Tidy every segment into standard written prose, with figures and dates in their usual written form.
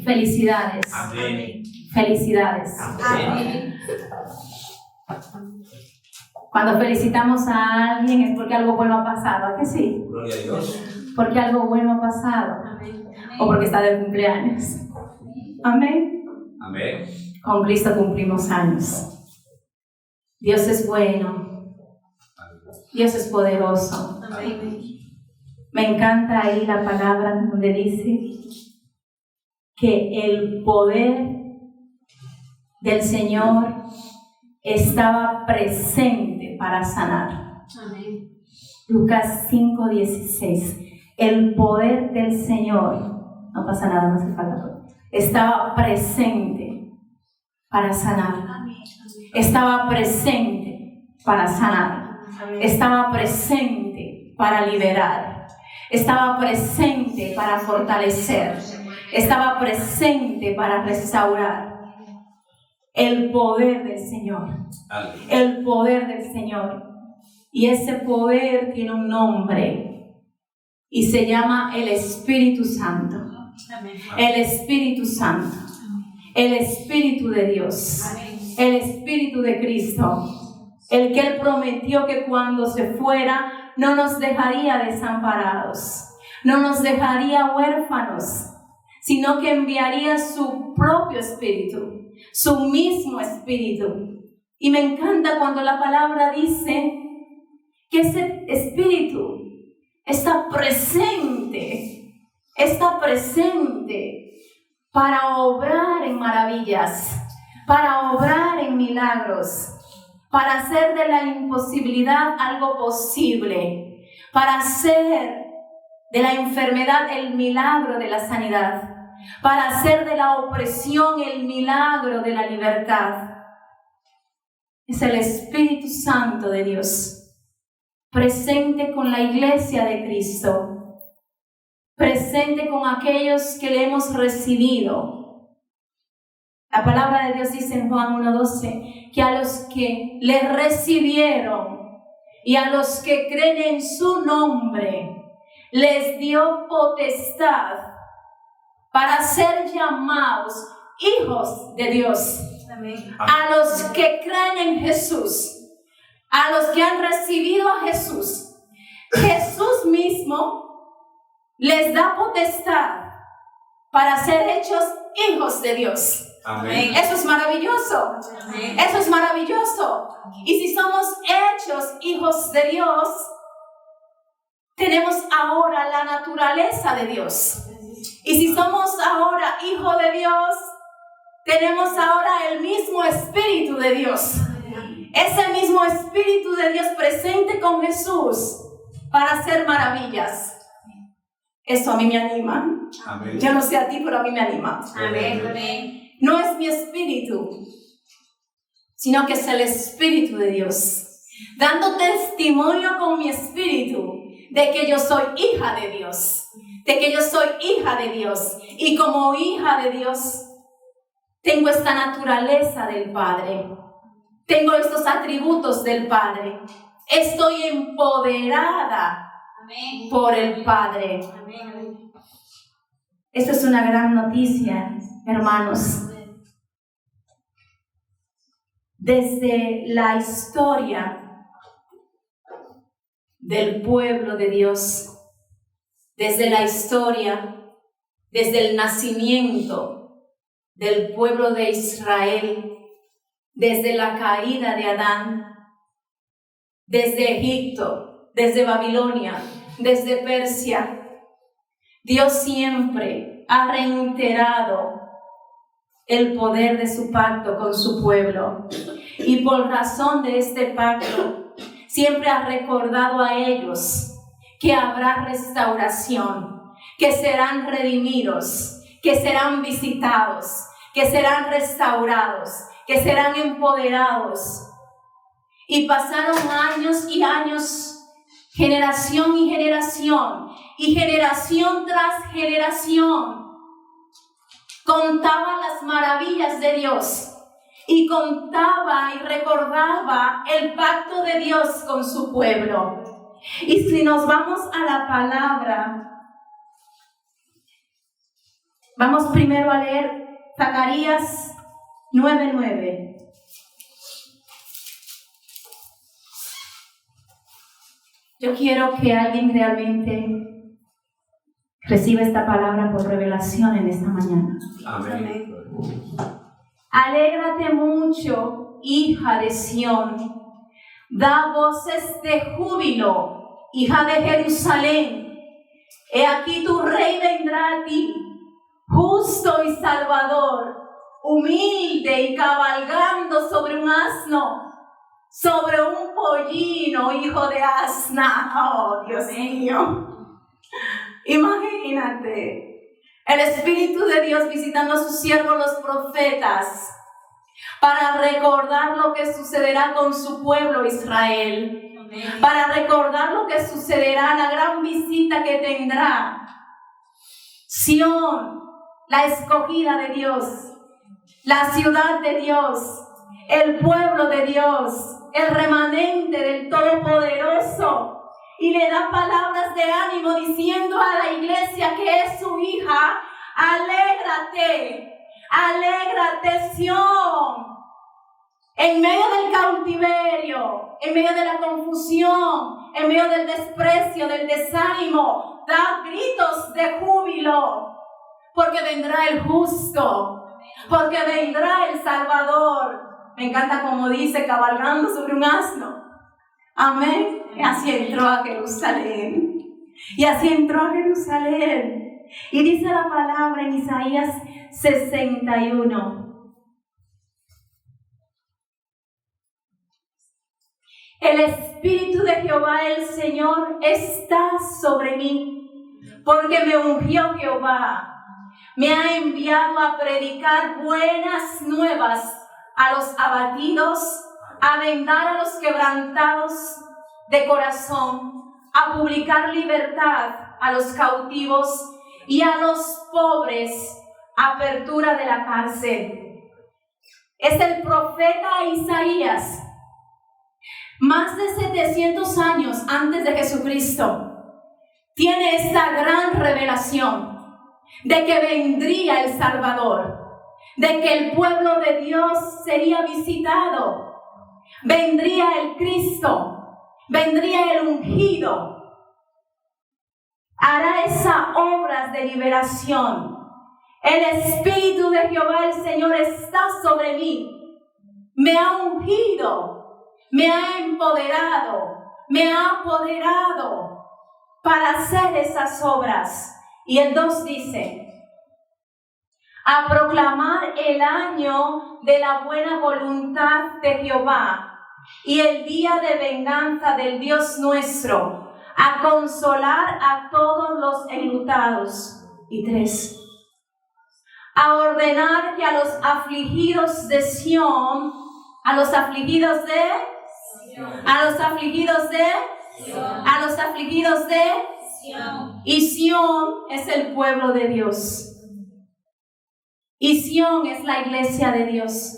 Felicidades. Amén. Felicidades. Amén. Cuando felicitamos a alguien es porque algo bueno ha pasado, ¿a que sí? Gloria a Dios. Porque algo bueno ha pasado. O porque está de cumpleaños. Amén. Amén. Con Cristo cumplimos años. Dios es bueno. Dios es poderoso. Me encanta ahí la palabra donde dice que el poder del Señor estaba presente para sanar. Amén. Lucas 5:16. El poder del Señor, no pasa nada, no hace falta, estaba presente para sanar. Estaba presente para sanar. Estaba presente para liberar. Estaba presente para fortalecer. Estaba presente para restaurar. El poder del Señor. El poder del Señor. Y ese poder tiene un nombre y se llama el Espíritu Santo. El Espíritu Santo. El Espíritu de Dios. El Espíritu de Cristo. El que Él prometió que cuando se fuera no nos dejaría desamparados, no nos dejaría huérfanos, sino que enviaría su propio Espíritu, su mismo Espíritu. Y me encanta cuando la palabra dice que ese Espíritu está presente para obrar en maravillas, para obrar en milagros, para hacer de la imposibilidad algo posible, para hacer de la enfermedad el milagro de la sanidad, para hacer de la opresión el milagro de la libertad. Es el Espíritu Santo de Dios, presente con la iglesia de Cristo, presente con aquellos que le hemos recibido. La palabra de Dios dice en Juan 1:12 que a los que le recibieron y a los que creen en su nombre les dio potestad para ser llamados hijos de Dios. Amén. A los que creen en Jesús, a los que han recibido a Jesús, Jesús mismo les da potestad para ser hechos hijos de Dios. Amén. Eso es maravilloso. Amén. Eso es maravilloso. Y si somos hechos hijos de Dios, tenemos ahora la naturaleza de Dios. Y si somos ahora hijos de Dios, tenemos ahora el mismo Espíritu de Dios. Ese mismo Espíritu de Dios presente con Jesús para hacer maravillas. Eso a mí me anima. Amén. Yo no sé a ti, pero a mí me anima. Amén. Amén. No es mi espíritu, sino que es el Espíritu de Dios, dando testimonio con mi espíritu de que yo soy hija de Dios, de que yo soy hija de Dios. Y como hija de Dios, tengo esta naturaleza del Padre, tengo estos atributos del Padre, estoy empoderada Amén. por el Padre. Amén. Esto es una gran noticia, hermanos. Desde la historia del pueblo de Dios, desde la historia, desde el nacimiento del pueblo de Israel, desde la caída de Adán, desde Egipto, desde Babilonia, desde Persia, Dios siempre ha reiterado el poder de su pacto con su pueblo. Y por razón de este pacto, siempre ha recordado a ellos que habrá restauración, que serán redimidos, que serán visitados, que serán restaurados, que serán empoderados. Y pasaron años y años, generación y generación, y generación tras generación, contaba las maravillas de Dios y contaba y recordaba el pacto de Dios con su pueblo. Y si nos vamos a la palabra, Vamos primero a leer Zacarías 9:9. Yo quiero que alguien realmente reciba esta palabra por revelación en esta mañana. Amén. Alégrate mucho, hija de Sión. Da voces de júbilo, hija de Jerusalén. He aquí tu rey vendrá a ti, justo y salvador, humilde y cabalgando sobre un asno, sobre un pollino, hijo de asna. Oh, Dios mío. Imagínate el Espíritu de Dios visitando a sus siervos los profetas para recordar lo que sucederá con su pueblo Israel, para recordar lo que sucederá, la gran visita que tendrá Sión, la escogida de Dios, la ciudad de Dios, el pueblo de Dios, el remanente del Todopoderoso. Y le da palabras de ánimo diciendo a la iglesia que es su hija: alégrate, alégrate, Sión. En medio del cautiverio, en medio de la confusión, en medio del desprecio, del desánimo, da gritos de júbilo, porque vendrá el justo, porque vendrá el Salvador. Me encanta como dice, cabalgando sobre un asno. Amén. Y así entró a Jerusalén. Y así entró a Jerusalén. Y dice la palabra en Isaías 61. El Espíritu de Jehová el Señor está sobre mí, porque me ungió Jehová. Me ha enviado a predicar buenas nuevas a los abatidos, a vendar a los quebrantados de corazón, a publicar libertad a los cautivos y a los pobres, apertura de la cárcel. Es el profeta Isaías, más de 700 años antes de Jesucristo, tiene esta gran revelación de que vendría el Salvador, de que el pueblo de Dios sería visitado, vendría el Cristo, vendría el ungido, hará esas obras de liberación. El Espíritu de Jehová el Señor está sobre mí, me ha ungido, me ha empoderado, me ha apoderado para hacer esas obras. Y el 2 dice: a proclamar el año de la buena voluntad de Jehová y el día de venganza del Dios nuestro, a consolar a todos los enlutados. Y 3, a ordenar que a los afligidos de Sión, a los afligidos de y Sión es el pueblo de Dios. Y Sión es la iglesia de Dios.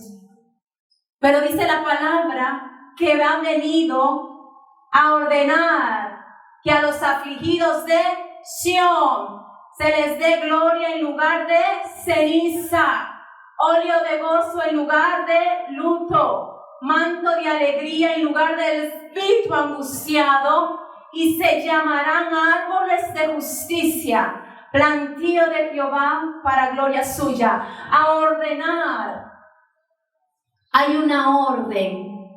Pero dice la palabra que ha venido a ordenar que a los afligidos de Sión se les dé gloria en lugar de ceniza, óleo de gozo en lugar de luto, manto de alegría en lugar del espíritu angustiado, y se llamarán árboles de justicia, plantío de Jehová para gloria suya. A ordenar. Hay una orden,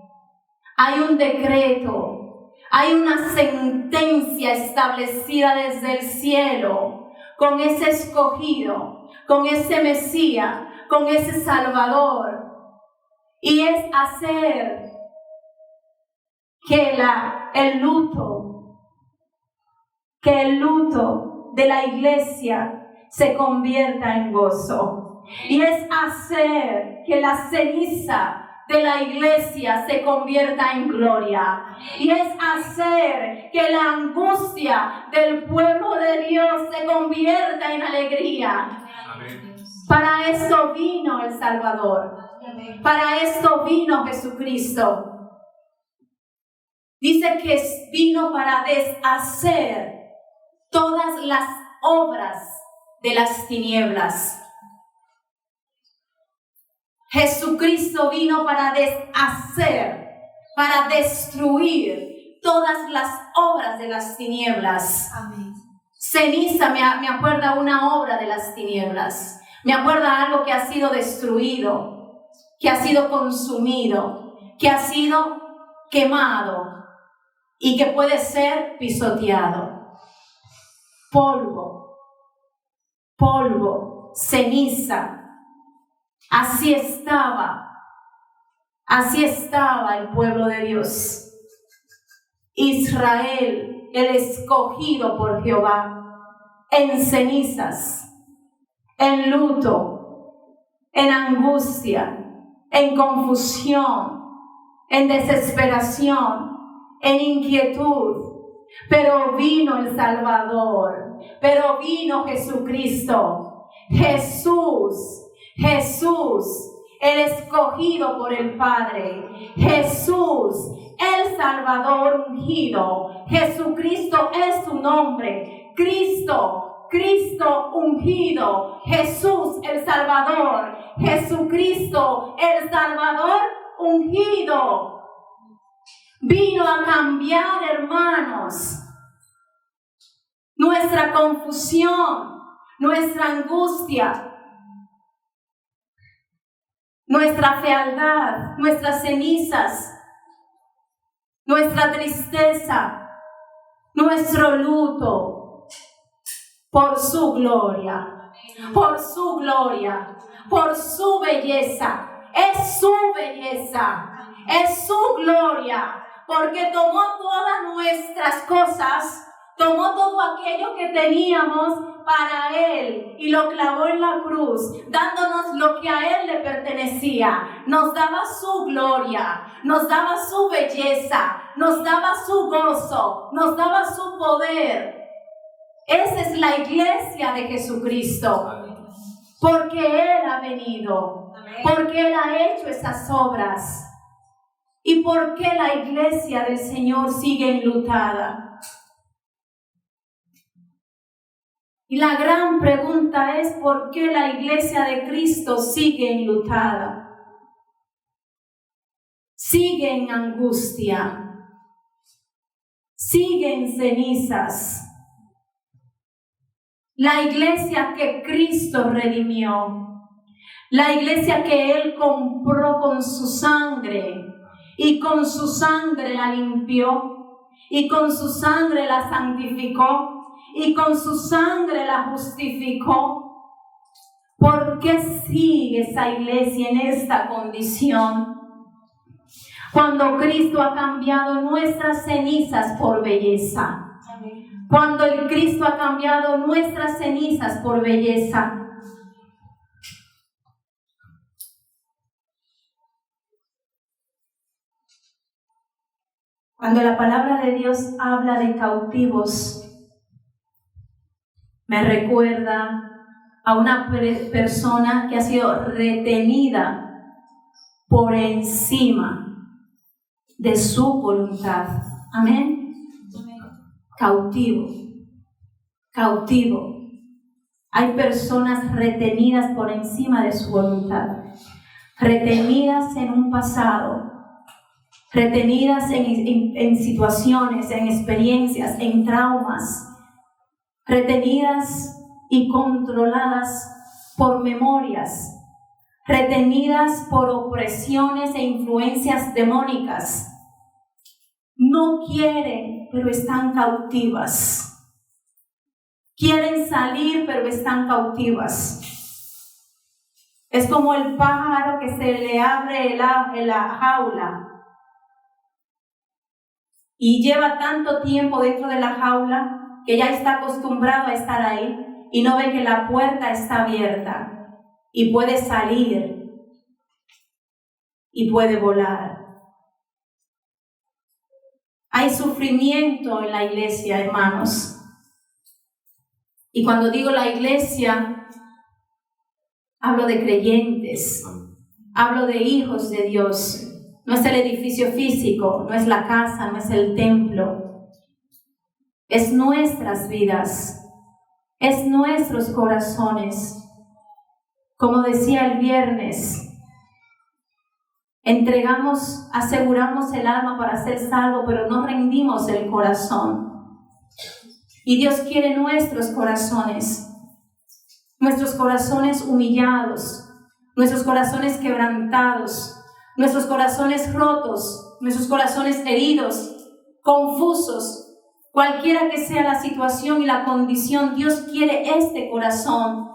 hay un decreto, hay una sentencia establecida desde el cielo con ese escogido, con ese Mesías, con ese Salvador. Y es hacer que el luto de la iglesia se convierta en gozo. Y es hacer que la ceniza de la iglesia se convierta en gloria. Y es hacer que la angustia del pueblo de Dios se convierta en alegría. Amén. Para esto vino el Salvador. Para esto vino Jesucristo. Dice que vino para deshacer todas las obras de las tinieblas. Jesucristo vino para deshacer, para destruir todas las obras de las tinieblas. Amén. Ceniza me acuerda una obra de las tinieblas. Me acuerda algo que ha sido destruido, que ha sido consumido, que ha sido quemado y que puede ser pisoteado. Polvo, ceniza. Así estaba el pueblo de Dios. Israel, el escogido por Jehová, en cenizas, en luto, en angustia, en confusión, en desesperación, en inquietud. Pero vino el Salvador, pero vino Jesucristo, Jesús, el escogido por el Padre, Jesús, el Salvador ungido. Jesucristo es su nombre, Cristo ungido, Jesús el Salvador, Jesucristo el Salvador ungido. Vino a cambiar, hermanos, nuestra confusión, nuestra angustia, nuestra fealdad, nuestras cenizas, nuestra tristeza, nuestro luto, por su gloria, por su belleza. Es su belleza, es su gloria, porque tomó todas nuestras cosas, tomó todo aquello que teníamos para Él y lo clavó en la cruz, dándonos lo que a Él le pertenecía. Nos daba su gloria, nos daba su belleza, nos daba su gozo, nos daba su poder. Esa es la iglesia de Jesucristo, porque Él ha venido, porque Él ha hecho esas obras. ¿Y por qué la iglesia del Señor sigue enlutada? Y la gran pregunta es: ¿por qué la iglesia de Cristo sigue enlutada? Sigue en angustia, sigue en cenizas. La iglesia que Cristo redimió, la iglesia que Él compró con su sangre, y con su sangre la limpió, y con su sangre la santificó, y con su sangre la justificó. ¿Por qué sigue esa iglesia en esta condición? Cuando Cristo ha cambiado nuestras cenizas por belleza. Cuando el Cristo ha cambiado nuestras cenizas por belleza. Cuando la palabra de Dios habla de cautivos, me recuerda a una persona que ha sido retenida por encima de su voluntad. Amén. Cautivo. Hay personas retenidas por encima de su voluntad, retenidas en un pasado, retenidas en situaciones, en experiencias, en traumas, retenidas y controladas por memorias, retenidas por opresiones e influencias demónicas. No quieren, pero están cautivas. Quieren salir, pero están cautivas. Es como el pájaro que se le abre la jaula y lleva tanto tiempo dentro de la jaula que ya está acostumbrado a estar ahí y no ve que la puerta está abierta y puede salir y puede volar. Hay sufrimiento en la iglesia, hermanos. Y cuando digo la iglesia, hablo de creyentes, hablo de hijos de Dios. No es el edificio físico, no es la casa, no es el templo. Es nuestras vidas. es nuestros corazones. Como decía el viernes, aseguramos el alma para ser salvo, pero no rendimos el corazón. Y Dios quiere nuestros corazones humillados, nuestros corazones quebrantados, nuestros corazones rotos, nuestros corazones heridos, confusos. Cualquiera que sea la situación y la condición, Dios quiere este corazón,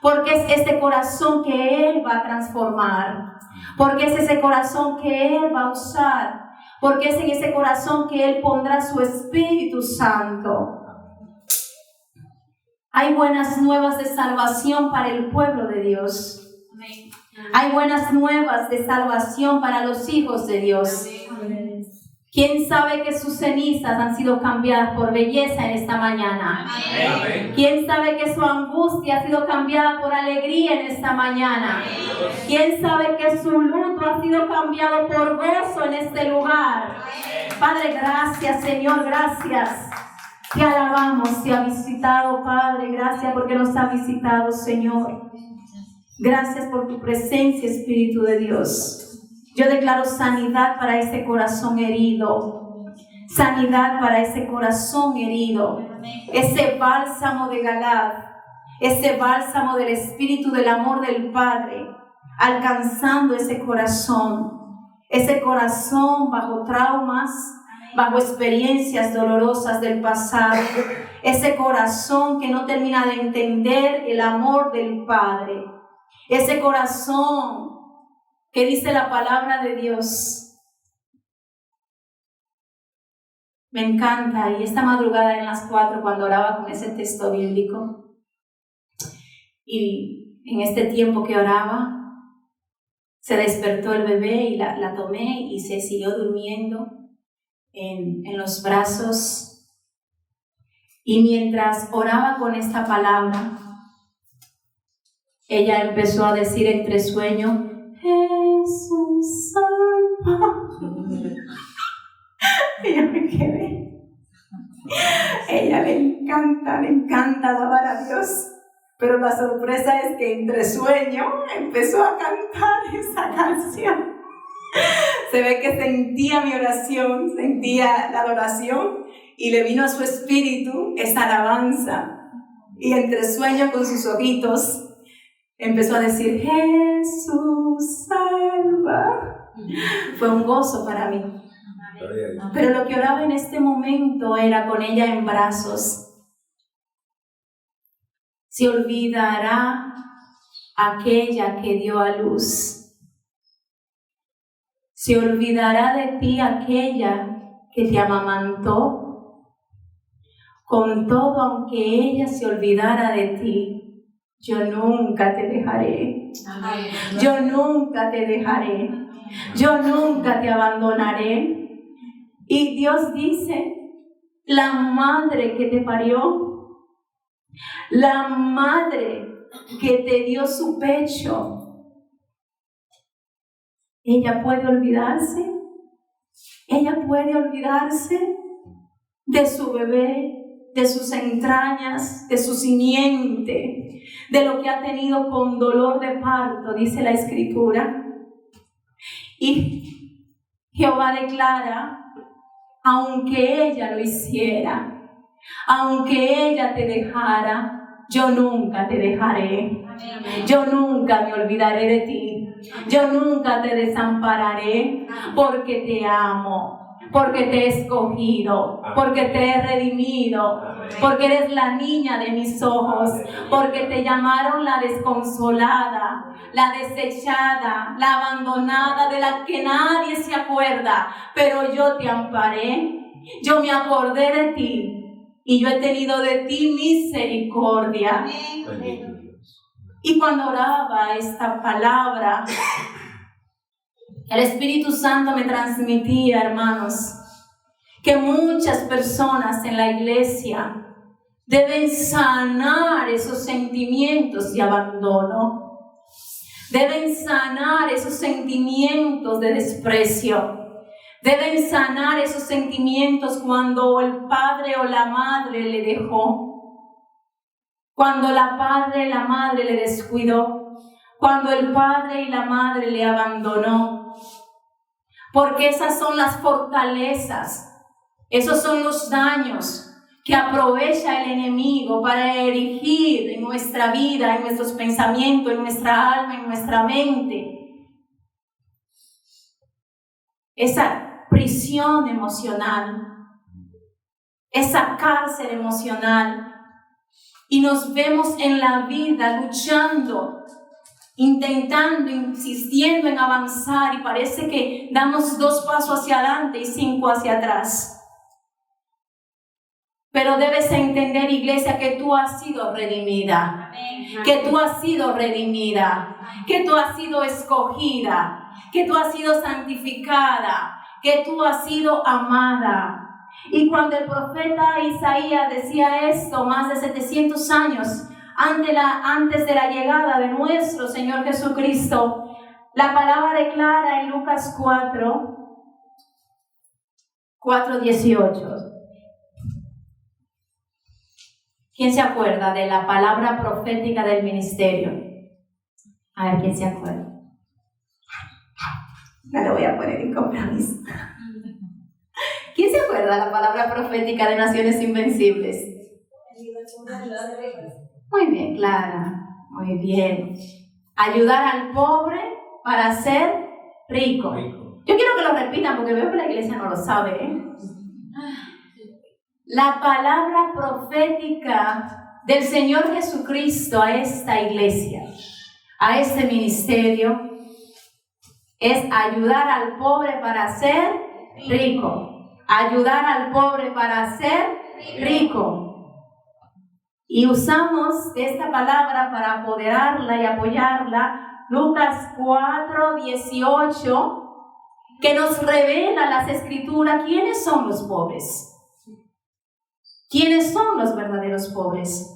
porque es este corazón que Él va a transformar, porque es ese corazón que Él va a usar, porque es en ese corazón que Él pondrá su Espíritu Santo. Hay buenas nuevas de salvación para el pueblo de Dios. Hay buenas nuevas de salvación para los hijos de Dios. ¿Quién sabe que sus cenizas han sido cambiadas por belleza en esta mañana? Amén. ¿Quién sabe que su angustia ha sido cambiada por alegría en esta mañana? ¿Quién sabe que su luto ha sido cambiado por gozo en este lugar? Padre, gracias, Señor, gracias. Te alabamos, te ha visitado, Padre, gracias porque nos ha visitado, Señor. Gracias por tu presencia, Espíritu de Dios. Yo declaro sanidad para ese corazón herido, sanidad para ese corazón herido, ese bálsamo de Galad, ese bálsamo del Espíritu del amor del Padre, alcanzando ese corazón bajo traumas, bajo experiencias dolorosas del pasado, ese corazón que no termina de entender el amor del Padre, ese corazón que dice la palabra de Dios. Me encanta, y esta madrugada en las 4 cuando oraba con ese texto bíblico, y en este tiempo que oraba, se despertó el bebé y la tomé y se siguió durmiendo en los brazos. Y mientras oraba con esta palabra, ella empezó a decir entre sueños, Jesús salva. Y yo me quedé. Ella le encanta alabar a Dios. Pero la sorpresa es que entre sueño empezó a cantar esa canción. Se ve que sentía mi oración, sentía la adoración y le vino a su espíritu esa alabanza. Y entre sueño con sus ojitos empezó a decir, Jesús salva. Fue un gozo para mí. Pero lo que oraba en este momento era con ella en brazos. Se olvidará aquella que dio a luz. Se olvidará de ti aquella que te amamantó. Con todo, aunque ella se olvidara de ti, yo nunca te dejaré. Yo nunca te dejaré. Yo nunca te abandonaré. Y Dios dice, la madre que te parió, la madre que te dio su pecho, ella puede olvidarse. Ella puede olvidarse de su bebé, de sus entrañas, de su simiente, de lo que ha tenido con dolor de parto, dice la Escritura. Y Jehová declara, aunque ella lo hiciera, aunque ella te dejara, yo nunca te dejaré. Yo nunca me olvidaré de ti. Yo nunca te desampararé, porque te amo, porque te he escogido, porque te he redimido, porque eres la niña de mis ojos, porque te llamaron la desconsolada, la desechada, la abandonada, de la que nadie se acuerda, pero yo te amparé, yo me acordé de ti y yo he tenido de ti misericordia. Y cuando oraba esta palabra, el Espíritu Santo me transmitía, hermanos, que muchas personas en la iglesia deben sanar esos sentimientos de abandono, deben sanar esos sentimientos de desprecio, deben sanar esos sentimientos cuando el padre o la madre le dejó. cuando la padre y la madre le descuidó, cuando el padre y la madre le abandonó. Porque esas son las fortalezas, esos son los daños que aprovecha el enemigo para erigir en nuestra vida, en nuestros pensamientos, en nuestra alma, en nuestra mente. Esa prisión emocional, esa cárcel emocional. Y nos vemos en la vida luchando, intentando, insistiendo en avanzar, y parece que damos 2 pasos hacia adelante y 5 hacia atrás. Pero debes entender, iglesia, que tú has sido redimida. Amén. Que tú has sido redimida. Que tú has sido escogida. Que tú has sido santificada. Que tú has sido amada. Y cuando el profeta Isaías decía esto, más de 700 años antes de la llegada de nuestro Señor Jesucristo, la palabra declara en Lucas 4:18. ¿Quién se acuerda de la palabra profética del ministerio? A ver, ¿quién se acuerda? No le voy a poner en compromiso. ¿Quién se acuerda de la palabra profética de Naciones Invencibles? Muy bien, Clara. Muy bien. Ayudar al pobre para ser rico. Yo quiero que lo repitan porque veo que la iglesia no lo sabe, ¿eh? La palabra profética del Señor Jesucristo a esta iglesia, a este ministerio, es ayudar al pobre para ser rico. Ayudar al pobre para ser rico. Y usamos esta palabra para apoderarla y apoyarla. Lucas 4:18, que nos revela las escrituras quiénes son los pobres. ¿Quiénes son los verdaderos pobres?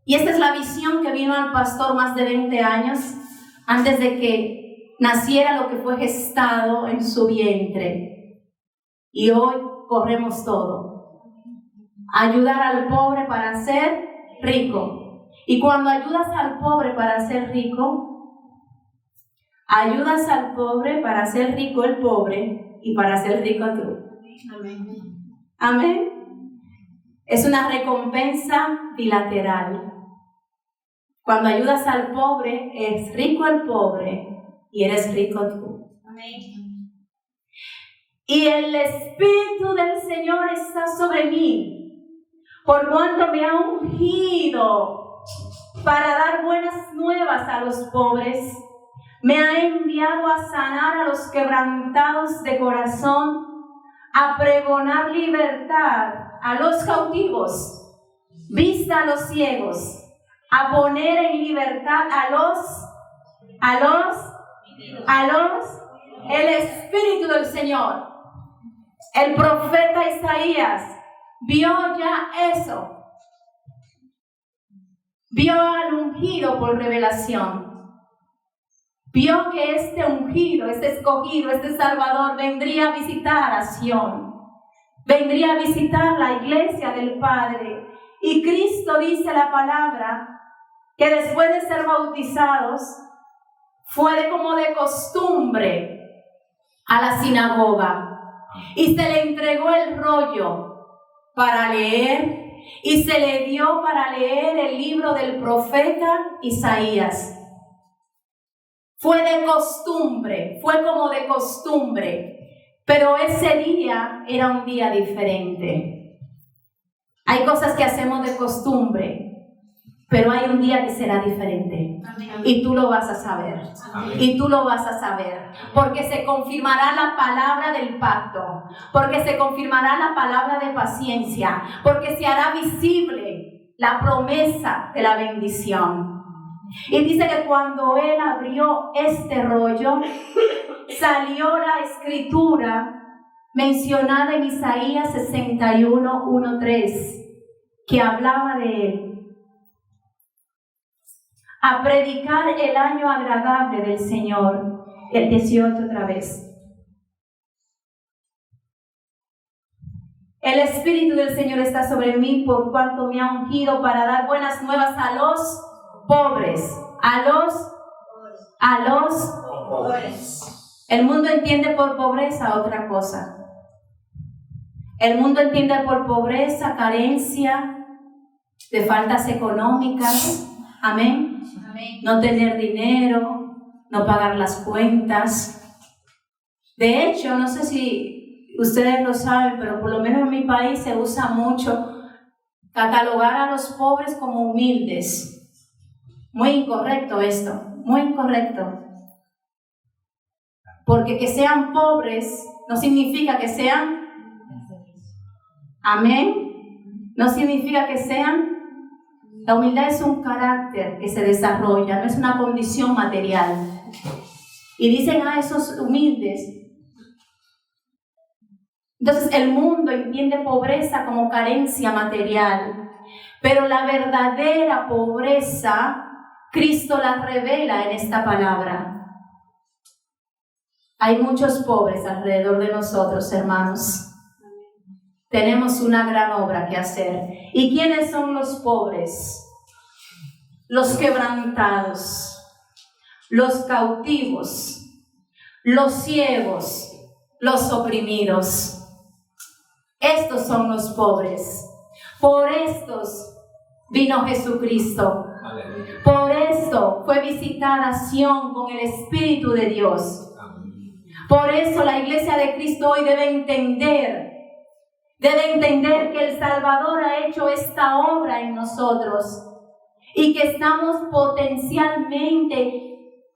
Y esta es la visión que vino al pastor más de 20 años antes de que naciera lo que fue gestado en su vientre. Y hoy corremos todo. Ayudar al pobre para ser rico. Y cuando ayudas al pobre para ser rico, ayudas al pobre para ser rico el pobre y para ser rico tú. Amén. Amén. Es una recompensa bilateral. Cuando ayudas al pobre, es rico el pobre y eres rico tú. Amén. Y el Espíritu del Señor está sobre mí, por cuanto me ha ungido para dar buenas nuevas a los pobres. Me ha enviado a sanar a los quebrantados de corazón, a pregonar libertad a los cautivos, vista a los ciegos, a poner en libertad el Espíritu del Señor. El profeta Isaías vio ya eso. Vio al ungido por revelación. Vio que este ungido, este escogido, este Salvador vendría a visitar a Sión. Vendría a visitar la iglesia del Padre. Y Cristo dice la palabra que después de ser bautizados fue como de costumbre a la sinagoga y se le entregó el rollo para leer y se le dio para leer el libro del profeta Isaías. Fue de costumbre, fue como de costumbre. Pero ese día era un día diferente. Hay cosas que hacemos de costumbre, pero hay un día que será diferente. Amén. Y tú lo vas a saber. Amén. Y tú lo vas a saber. Porque se confirmará la palabra del pacto. Porque se confirmará la palabra de paciencia. Porque se hará visible la promesa de la bendición. Y dice que cuando él abrió este rollo, salió la escritura mencionada en Isaías 61:1-3, que hablaba de él. A predicar el año agradable del Señor. El 18 otra vez. El Espíritu del Señor está sobre mí por cuanto me ha ungido para dar buenas nuevas a los pobres. A los Pobres. El mundo entiende por pobreza otra cosa. El mundo entiende por pobreza, carencia, de faltas económicas. Amén. Amén. No tener dinero, no pagar las cuentas. De hecho, no sé si ustedes lo saben, pero por lo menos en mi país se usa mucho catalogar a los pobres como humildes. Muy incorrecto esto, muy incorrecto. Porque que sean pobres no significa que sean, amén, no significa que sean. La humildad es un carácter que se desarrolla, no es una condición material. Y dicen a esos humildes. Entonces el mundo entiende pobreza como carencia material, pero la verdadera pobreza, Cristo la revela en esta palabra. Hay muchos pobres alrededor de nosotros, hermanos. Tenemos una gran obra que hacer. ¿Y quiénes son los pobres? Los quebrantados, los cautivos, los ciegos, los oprimidos. Estos son los pobres. Por estos vino Jesucristo. Aleluya. Por esto fue visitada Sión con el Espíritu de Dios. Amén. Por eso la iglesia de Cristo hoy debe entender que el Salvador ha hecho esta obra en nosotros y que estamos potencialmente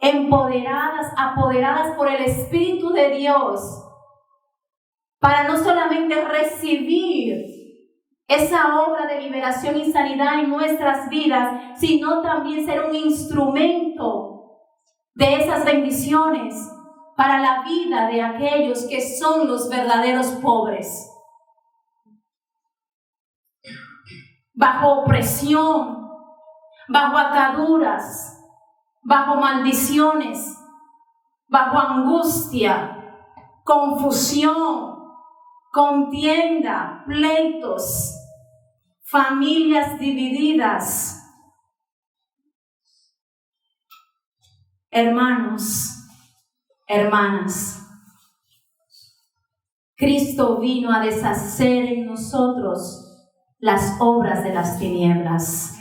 apoderadas por el Espíritu de Dios para no solamente recibir esa obra de liberación y sanidad en nuestras vidas, sino también ser un instrumento de esas bendiciones para la vida de aquellos que son los verdaderos pobres. Bajo opresión, bajo ataduras, bajo maldiciones, bajo angustia, confusión, contienda, pleitos, familias divididas. Hermanos, hermanas, Cristo vino a deshacer en nosotros las obras de las tinieblas.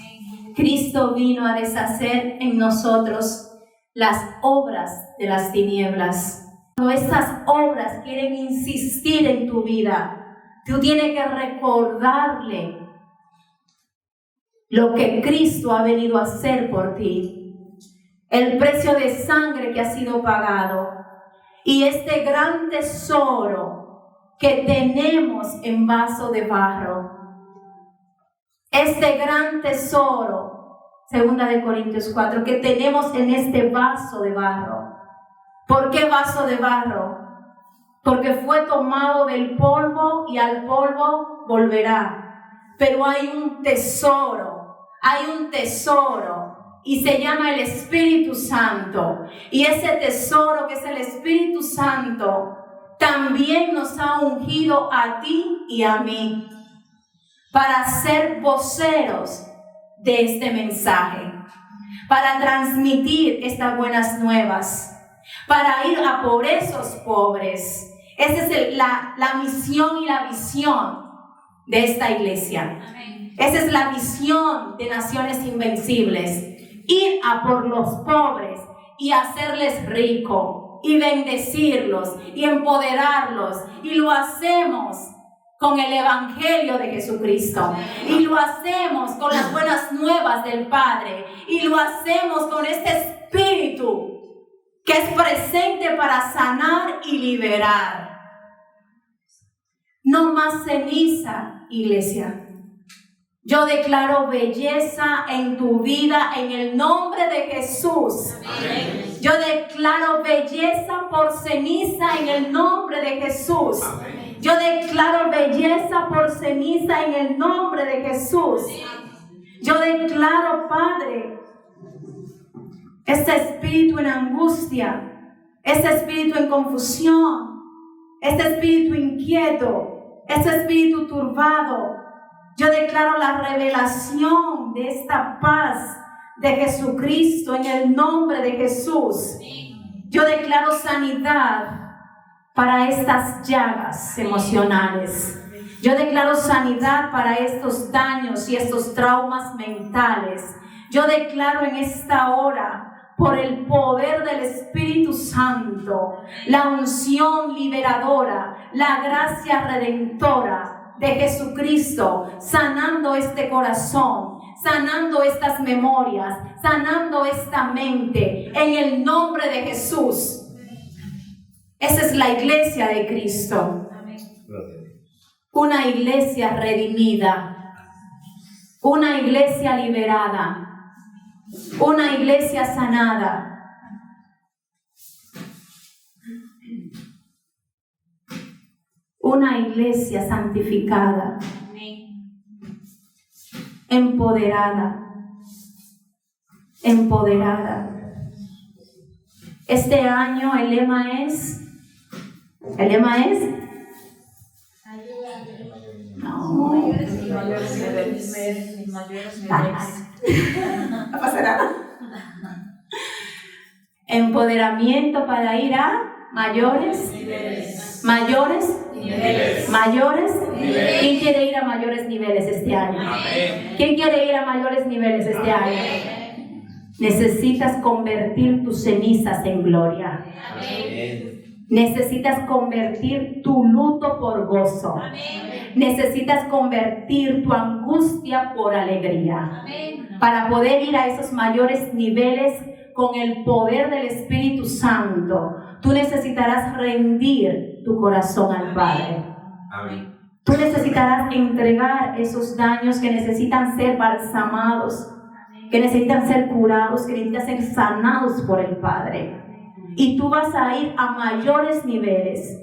Cristo vino a deshacer en nosotros las obras de las tinieblas. Cuando estas obras quieren insistir en tu vida, tú tienes que recordarle lo que Cristo ha venido a hacer por ti. El precio de sangre que ha sido pagado. Y este gran tesoro que tenemos en vaso de barro. Este gran tesoro, 2 Corintios 4, que tenemos en este vaso de barro. ¿Por qué vaso de barro? Porque fue tomado del polvo y al polvo volverá. Pero hay un tesoro y se llama el Espíritu Santo. Y ese tesoro que es el Espíritu Santo también nos ha ungido a ti y a mí para ser voceros de este mensaje, para transmitir estas buenas nuevas, para ir a por esos pobres. Esa es la misión y la visión de esta iglesia. Amén. Esa es la visión de Naciones Invencibles. Ir a por los pobres y hacerles rico y bendecirlos y empoderarlos. Y lo hacemos con el Evangelio de Jesucristo. Y lo hacemos con las buenas nuevas del Padre. Y lo hacemos con este Espíritu que es presente para sanar y liberar. No más ceniza, iglesia. Yo declaro belleza en tu vida en el nombre de Jesús. Amén. Yo declaro belleza por ceniza en el nombre de Jesús. Amén. Yo declaro belleza por ceniza en el nombre de Jesús. Yo declaro, Padre, este espíritu en angustia, este espíritu en confusión, este espíritu inquieto, ese espíritu turbado. Yo declaro la revelación de esta paz de Jesucristo en el nombre de Jesús. Yo declaro sanidad para estas llagas emocionales. Yo declaro sanidad para estos daños y estos traumas mentales. Yo declaro en esta hora, por el poder del Espíritu Santo, la unción liberadora, la gracia redentora de Jesucristo, sanando este corazón, sanando estas memorias, sanando esta mente, en el nombre de Jesús. Esa es la iglesia de Cristo. Una iglesia redimida, una iglesia liberada, una iglesia sanada. Una iglesia santificada, empoderada, empoderada. Este año el lema es, no, no pasa nada. Empoderamiento para ir a mayores niveles. ¿Quién quiere ir a mayores niveles este año? Amén. ¿Quién quiere ir a mayores niveles este año? Necesitas convertir tus cenizas en gloria. Amén. Necesitas convertir tu luto por gozo. Necesitas convertir tu angustia por alegría. Para poder ir a esos mayores niveles con el poder del Espíritu Santo, tú necesitarás rendir tu corazón al Padre. Amén. Tú necesitarás entregar esos daños que necesitan ser balsamados, que necesitan ser curados, que necesitan ser sanados por el Padre. Y tú vas a ir a mayores niveles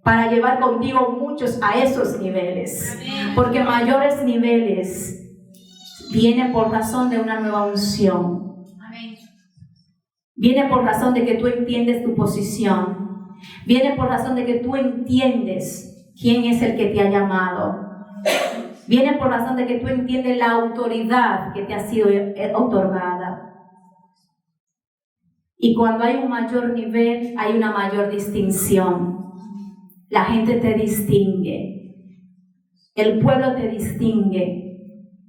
para llevar contigo muchos a esos niveles. Porque mayores niveles viene por razón de una nueva unción. Viene por razón de que tú entiendes tu posición. Viene por razón de que tú entiendes quién es el que te ha llamado. Viene por razón de que tú entiendes la autoridad que te ha sido otorgada. Y cuando hay un mayor nivel, hay una mayor distinción. La gente te distingue. El pueblo te distingue.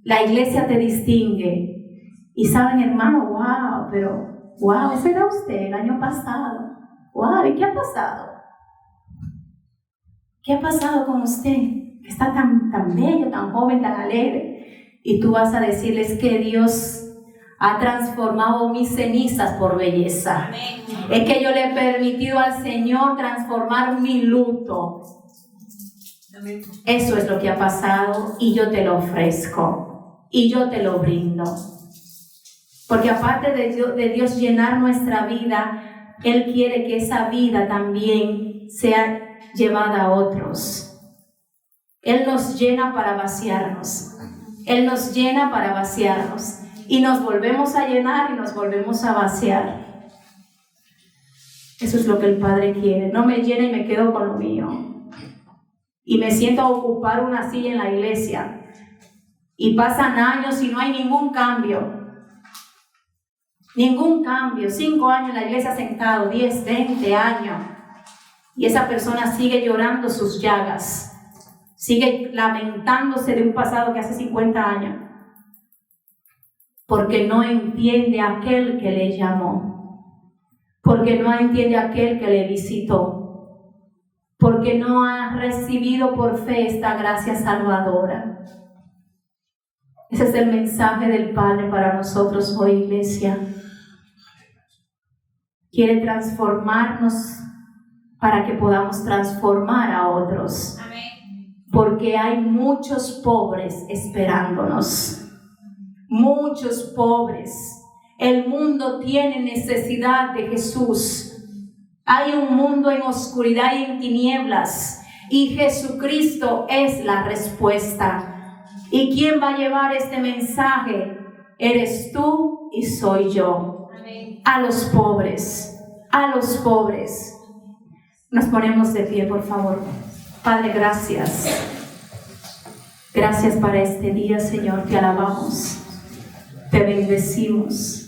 La iglesia te distingue. Y saben, hermano, wow, ese era usted el año pasado. Wow, ¿y qué ha pasado? ¿Qué ha pasado con usted? Que está tan bello, tan joven, tan alegre. Y tú vas a decirles que Dios ha transformado mis cenizas por belleza. Amén. Es que yo le he permitido al Señor transformar mi luto. Amén. Eso es lo que ha pasado y yo te lo ofrezco y yo te lo brindo. Porque aparte de Dios llenar nuestra vida, Él quiere que esa vida también sea llevada a otros. Él nos llena para vaciarnos. Él nos llena para vaciarnos. Y nos volvemos a llenar y nos volvemos a vaciar. Eso es lo que el Padre quiere. No me llena y me quedo con lo mío. Y me siento a ocupar una silla en la iglesia. Y pasan años y no hay ningún cambio. Ningún cambio. 5 años en la iglesia sentado, 10, 20 años. Y esa persona sigue llorando sus llagas. Sigue lamentándose de un pasado que hace 50 años. Porque no entiende a aquel que le llamó. Porque no entiende a aquel que le visitó. Porque no ha recibido por fe esta gracia salvadora. Ese es el mensaje del Padre para nosotros hoy, iglesia. Quiere transformarnos para que podamos transformar a otros. Porque hay muchos pobres esperándonos. Muchos pobres. El mundo tiene necesidad de Jesús. Hay un mundo en oscuridad y en tinieblas. Y Jesucristo es la respuesta. ¿Y quién va a llevar este mensaje? Eres tú y soy yo. Amén. A los pobres. A los pobres. Nos ponemos de pie, por favor. Padre, gracias. Gracias para este día, Señor. Te alabamos. Te bendecimos.